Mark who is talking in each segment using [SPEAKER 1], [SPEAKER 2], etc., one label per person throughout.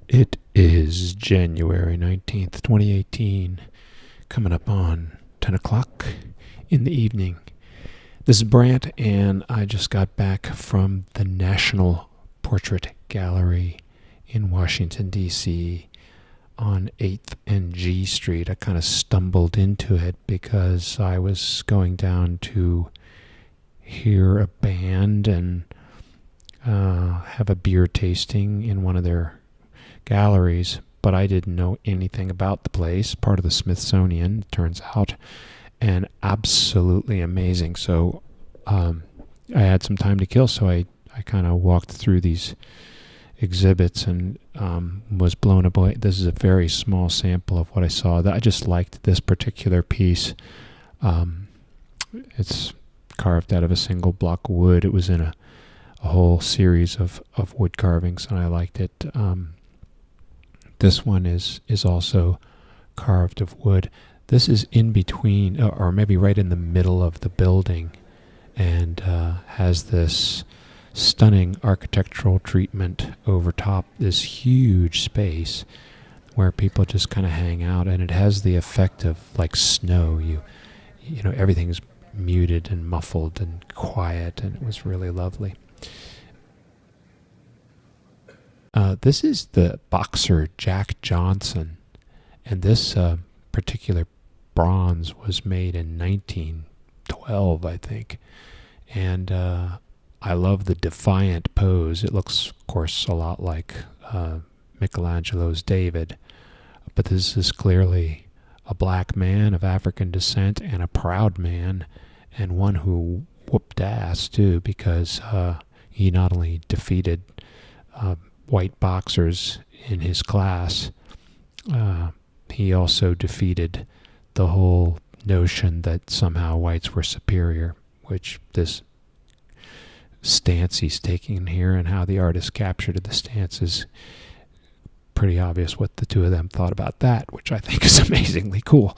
[SPEAKER 1] It is January 19th, 2018, coming up on 10 o'clock in the evening. This is Brant, and I just got back from the National Portrait Gallery in Washington, D.C. on 8th and G Street. I kind of stumbled into it because I was going down to hear a band and have a beer tasting in one of their galleries, but I didn't know anything about the place. Part of the Smithsonian, it turns out, and absolutely amazing. So I had some time to kill, so I kind of walked through these exhibits and was blown away. This is a very small sample of what I saw. I just liked this particular piece. It's carved out of a single block of wood. It was in a whole series of wood carvings, and I liked it. This one is also carved of wood. This is in between, or maybe right in the middle of the building, and has this stunning architectural treatment over top this huge space where people just kind of hang out, and it has the effect of like snow. You know, everything's muted and muffled and quiet, and it was really lovely. This is the boxer Jack Johnson, and this particular bronze was made in 1912, I think. And I love the defiant pose. It looks, of course, a lot like Michelangelo's David, but this is clearly a black man of African descent and a proud man, and one who whooped ass, too, because he not only defeated white boxers in his class, he also defeated the whole notion that somehow whites were superior, which this stance he's taking here and how the artist captured the stance is pretty obvious what the two of them thought about that, which I think is amazingly cool.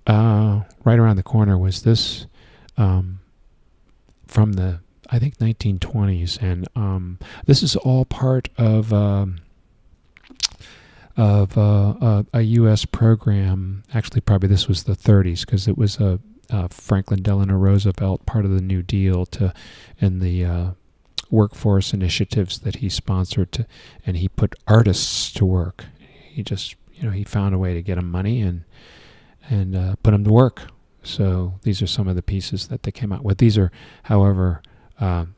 [SPEAKER 1] Right around the corner was this from the, I think, 1920s, and this is all part of a U.S. program. Actually, probably this was the 30s, because it was a Franklin Delano Roosevelt, part of the New Deal, and the workforce initiatives that he sponsored, and he put artists to work. He just, he found a way to get them money and put them to work. So these are some of the pieces that they came out with. These are, however, kind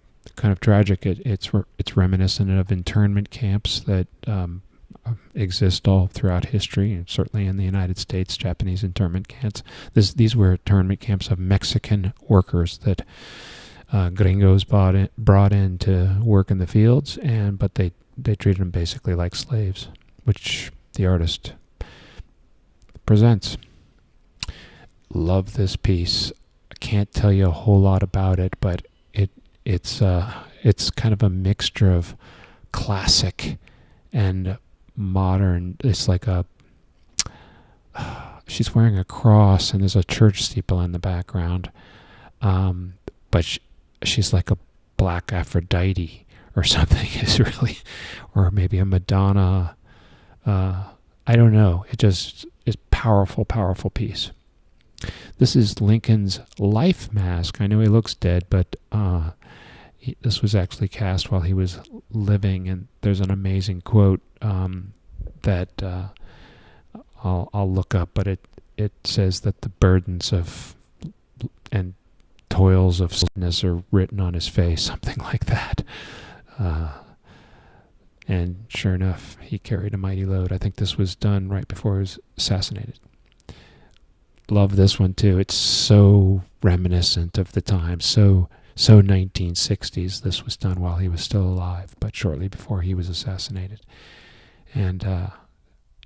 [SPEAKER 1] of tragic. It's reminiscent of internment camps that exist all throughout history, and certainly in the United States, Japanese internment camps. These were internment camps of Mexican workers that gringos brought in to work in the fields, but they treated them basically like slaves, which the artist presents. Love this piece. I can't tell you a whole lot about it, but it's kind of a mixture of classic and modern. It's like she's wearing a cross, and there's a church steeple in the background, but she's like a black Aphrodite or something. Is really, or maybe a Madonna. I don't know. It just is powerful piece. This is Lincoln's life mask. I know he looks dead, but this was actually cast while he was living, and there's an amazing quote that I'll look up, but it says that the burdens of and toils of sadness are written on his face, something like that. And sure enough, he carried a mighty load. I think this was done right before he was assassinated. Love this one too. It's so reminiscent of the time, so 1960s. This was done while he was still alive, but shortly before he was assassinated. And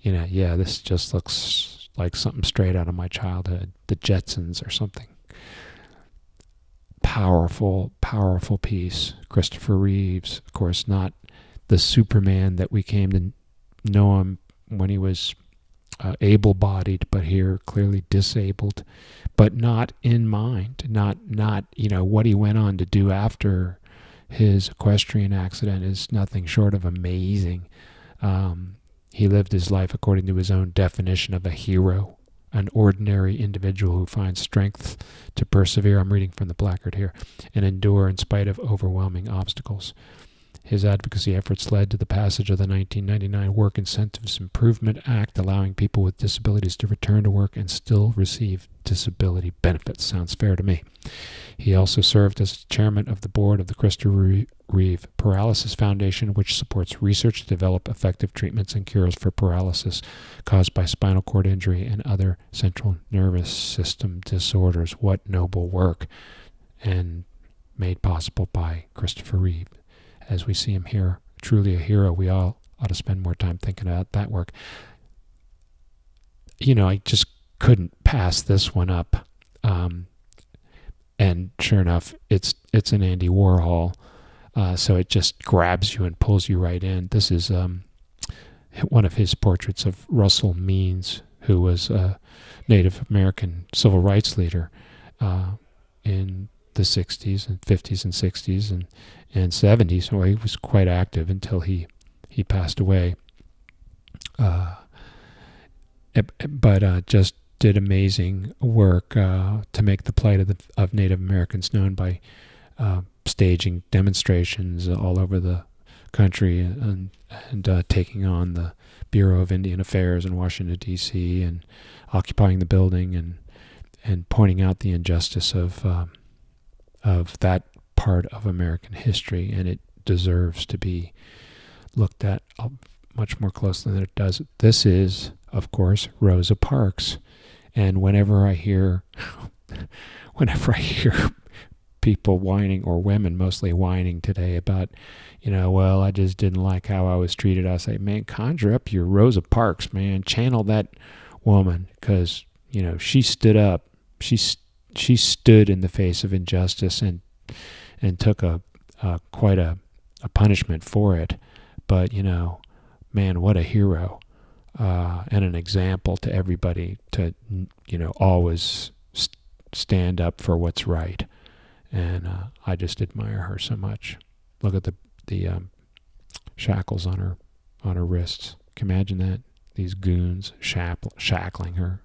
[SPEAKER 1] this just looks like something straight out of my childhood, the Jetsons or something. Powerful piece. Christopher Reeves, of course, not the Superman that we came to know him when he was able-bodied, but here clearly disabled, but not in mind, not what he went on to do after his equestrian accident is nothing short of amazing. He lived his life according to his own definition of a hero, an ordinary individual who finds strength to persevere. I'm reading from the placard here, and endure in spite of overwhelming obstacles. His advocacy efforts led to the passage of the 1999 Work Incentives Improvement Act, allowing people with disabilities to return to work and still receive disability benefits. Sounds fair to me. He also served as chairman of the board of the Christopher Reeve Paralysis Foundation, which supports research to develop effective treatments and cures for paralysis caused by spinal cord injury and other central nervous system disorders. What noble work, and made possible by Christopher Reeve. As we see him here, truly a hero. We all ought to spend more time thinking about that work. I just couldn't pass this one up. And sure enough, it's an Andy Warhol. So it just grabs you and pulls you right in. This is one of his portraits of Russell Means, who was a Native American civil rights leader in the 60s and 50s and 60s and 70s. So he was quite active until he passed away. But just did amazing work to make the plight of Native Americans known by staging demonstrations all over the country and taking on the Bureau of Indian Affairs in Washington, D.C., and occupying the building and pointing out the injustice of that part of American history, and it deserves to be looked at much more closely than it does. This is, of course, Rosa Parks, and whenever I hear people whining, or women mostly whining today about, well, I just didn't like how I was treated, I say, man, conjure up your Rosa Parks, man, channel that woman, because she stood up, she stood in the face of injustice and took quite a punishment for it. But man, what a hero, and an example to everybody to always stand up for what's right. And I just admire her so much. Look at the shackles on her wrists. Can you imagine that? These goons shackling her.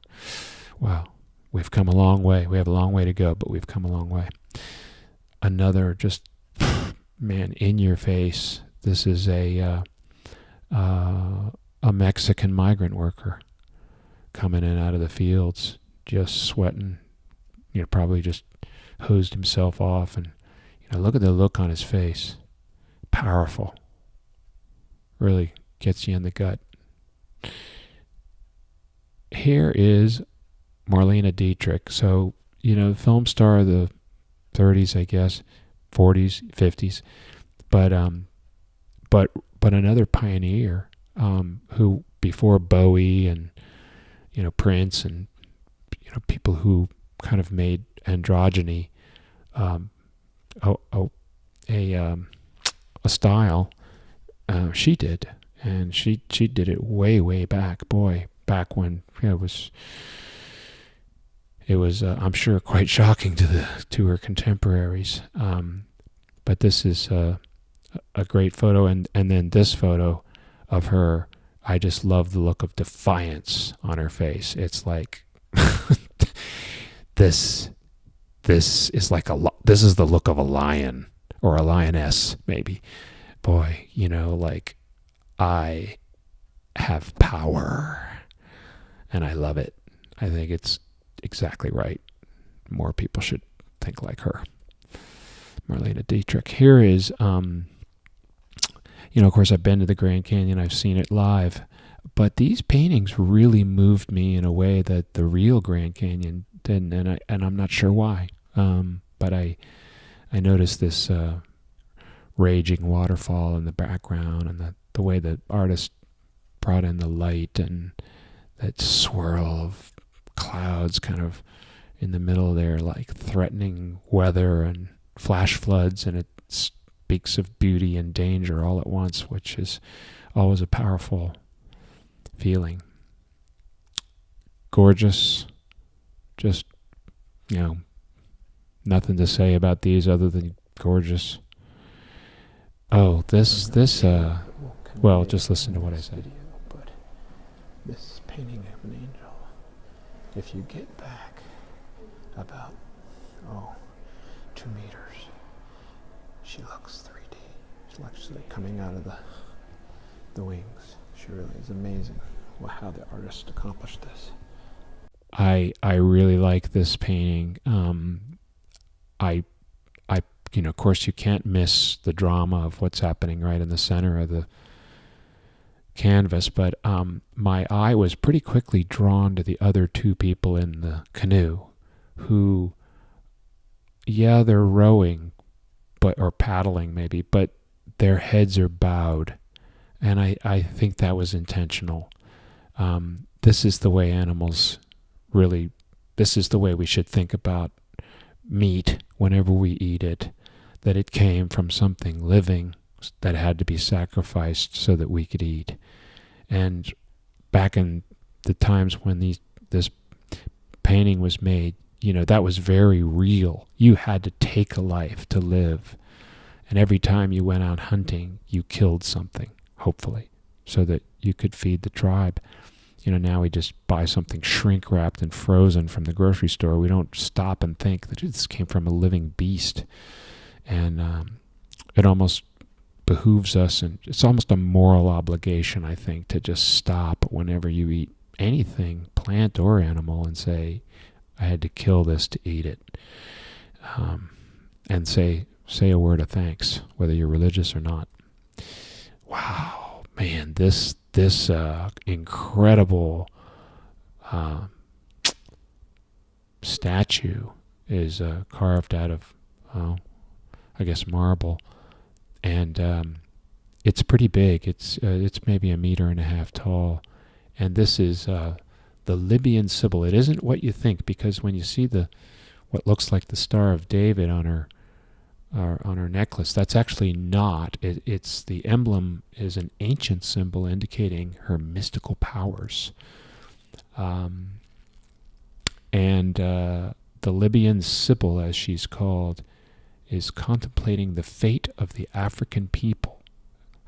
[SPEAKER 1] Wow. We've come a long way. We have a long way to go, but we've come a long way. Another just, man, in your face. This is a Mexican migrant worker coming in out of the fields, just sweating, probably just hosed himself off. And, look at the look on his face. Powerful. Really gets you in the gut. Here is Marlene Dietrich. So, film star of the 30s, I guess, 40s, 50s, but another pioneer who, before Bowie and Prince and people who kind of made androgyny a style, she did, and she did it way back, back when it was I'm sure quite shocking to her contemporaries. But this is a great photo, and then this photo of her, I just love the look of defiance on her face. It's like this is like this is the look of a lion or a lioness, maybe. Boy, like, I have power, and I love it. I think it's exactly right. More people should think like her. Marlene Dietrich. Here is, of course, I've been to the Grand Canyon. I've seen it live. But these paintings really moved me in a way that the real Grand Canyon didn't, and I'm not sure why. But I noticed this raging waterfall in the background, and the way the artist brought in the light and that swirl of clouds kind of in the middle there, like threatening weather and flash floods, and it speaks of beauty and danger all at once, which is always a powerful feeling. Gorgeous. Just, nothing to say about these other than gorgeous. Oh, this well, just listen to what I said.
[SPEAKER 2] But
[SPEAKER 1] This painting of an angel, if you get back about, 2 meters, she looks 3D. She looks like coming out of the wings. She really is amazing how the artist accomplished this. I really like this painting. Of course, you can't miss the drama of what's happening right in the center of the canvas, but my eye was pretty quickly drawn to the other 2 people in the canoe who, they're rowing, or paddling maybe, but their heads are bowed, and I think that was intentional. This is the way animals really, this is the way we should think about meat whenever we eat it, that it came from something living that had to be sacrificed so that we could eat. And back in the times when this painting was made, that was very real. You had to take a life to live. And every time you went out hunting, you killed something, hopefully, so that you could feed the tribe. Now we just buy something shrink wrapped and frozen from the grocery store. We don't stop and think that this came from a living beast. And it almost behooves us, and it's almost a moral obligation, I think, to just stop whenever you eat anything, plant or animal, and say, I had to kill this to eat it. And say a word of thanks, whether you're religious or not. Wow, man, this incredible statue is carved out of, I guess, marble, and it's pretty big. It's maybe 1.5 meters tall, and this is the Libyan Sibyl. It isn't what you think, because when you see what looks like the Star of David on her necklace, that's actually not. It's the emblem is an ancient symbol indicating her mystical powers, and the Libyan Sibyl, as she's called, is contemplating the fate of the African people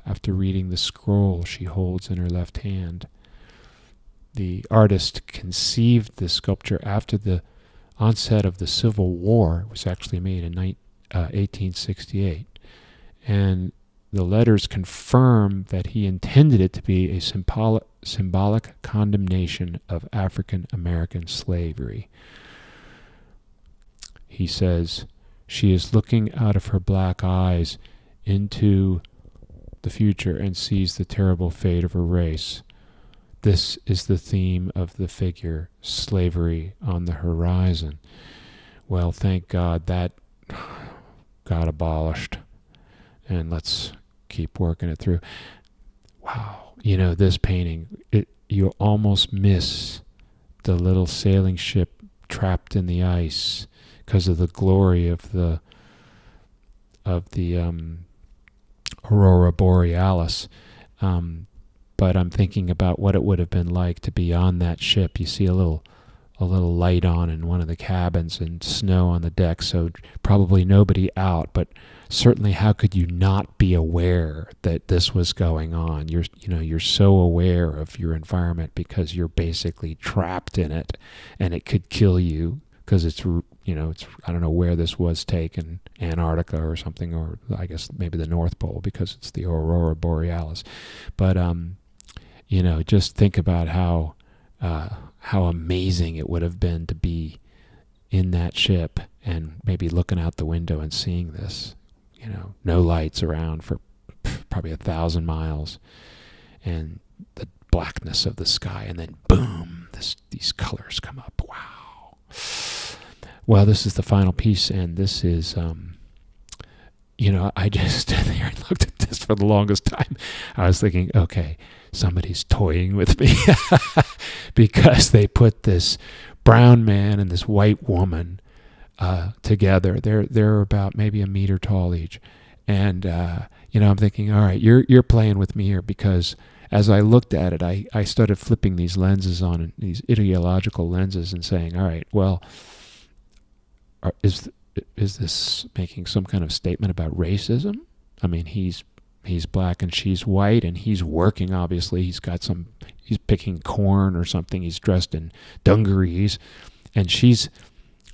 [SPEAKER 1] after reading the scroll she holds in her left hand. The artist conceived this sculpture after the onset of the Civil War. It was actually made in 1868. And the letters confirm that he intended it to be a symbolic condemnation of African American slavery. He says, she is looking out of her black eyes into the future and sees the terrible fate of her race. This is the theme of the figure, slavery on the horizon. Well, thank God that got abolished, and let's keep working it through. Wow, this painting, you almost miss the little sailing ship trapped in the ice because of the glory of the Aurora Borealis. But I'm thinking about what it would have been like to be on that ship. You see a little light on in one of the cabins and snow on the deck, so probably nobody out, but certainly how could you not be aware that this was going on? You're so aware of your environment because you're basically trapped in it, and it could kill you because it's I don't know where this was taken, Antarctica or something, or I guess maybe the North Pole because it's the Aurora Borealis. But just think about how amazing it would have been to be in that ship and maybe looking out the window and seeing this. No lights around for probably 1,000 miles, and the blackness of the sky, and then boom, these colors come up. Wow. Well, this is the final piece, and this is, I just stood there and looked at this for the longest time. I was thinking, okay, somebody's toying with me because they put this brown man and this white woman together. They're about maybe 1 meter tall each, and I'm thinking, all right, you're playing with me here, because as I looked at it, I started flipping these lenses on, these ideological lenses, and saying, all right, well, is this making some kind of statement about racism? I mean, he's he's black and she's white, and he's working, obviously. He's picking corn or something. He's dressed in dungarees, and she's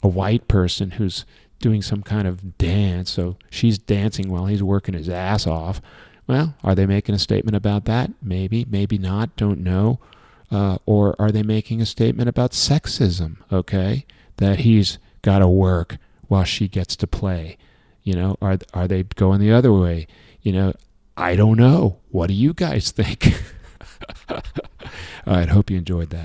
[SPEAKER 1] a white person who's doing some kind of dance. So she's dancing while he's working his ass off. Well, are they making a statement about that? Maybe, maybe not, don't know. Or are they making a statement about sexism, okay? That he's got to work while she gets to play. Are they going the other way? I don't know. What do you guys think? All right, hope you enjoyed that.